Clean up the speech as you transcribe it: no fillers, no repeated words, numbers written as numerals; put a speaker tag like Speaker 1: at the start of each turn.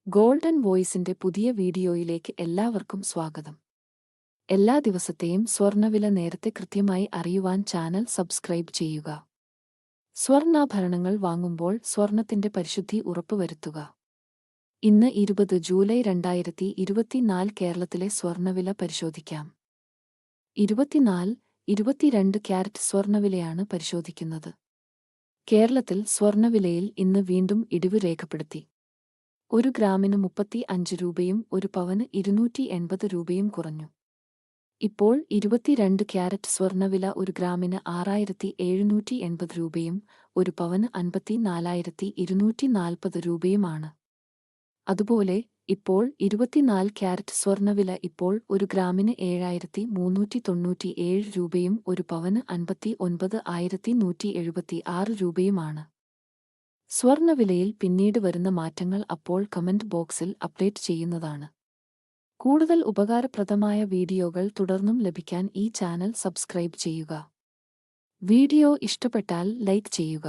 Speaker 1: Golden വോയിസിന്റെ പുതിയ വീഡിയോയിലേക്ക് എല്ലാവർക്കും സ്വാഗതം. എല്ലാ ദിവസത്തെയും സ്വർണ്ണവില നേരത്തെ കൃത്യമായി അറിയുവാൻ ചാനൽ സബ്സ്ക്രൈബ് ചെയ്യുക. സ്വർണ്ണാഭരണങ്ങൾ വാങ്ങുമ്പോൾ സ്വർണത്തിന്റെ പരിശുദ്ധി ഉറപ്പുവരുത്തുക. ഇന്ന് 20 ജൂലൈ 2024 കേരളത്തിലെ സ്വർണ്ണവില പരിശോധിക്കാം. 22 ക്യാരറ്റ് സ്വർണ്ണവിലയാണ് പരിശോധിക്കുന്നത്. കേരളത്തിൽ സ്വർണ്ണവിലയിൽ ഇന്ന് വീണ്ടും ഇടിവ് രേഖപ്പെടുത്തി. 1 ഗ്രാമിന് 35 രൂപയും 1 പവന് 280 രൂപയും കുറഞ്ഞു. ഇപ്പോൾ 22 ക്യാരറ്റ് സ്വർണ്ണവില 1 ഗ്രാമിന് 6780 രൂപയും 1 പവന് 54,240 രൂപയുമാണ്. അതുപോലെ ഇപ്പോൾ 24 ക്യാരറ്റ് സ്വർണ്ണവില ഇപ്പോൾ 1 ഗ്രാമിന് 7397 രൂപയും 1 പവന് 59,176 രൂപയുമാണ്. സ്വർണ്ണവിലയിൽ പിന്നീട് വരുന്ന മാറ്റങ്ങൾ അപ്പോൾ കമന്റ് ബോക്സിൽ അപ്ഡേറ്റ് ചെയ്യുന്നതാണ്. കൂടുതൽ ഉപകാരപ്രദമായ വീഡിയോകൾ തുടർന്നും ലഭിക്കാൻ ഈ ചാനൽ സബ്സ്ക്രൈബ് ചെയ്യുക. വീഡിയോ ഇഷ്ടപ്പെട്ടാൽ ലൈക്ക് ചെയ്യുക.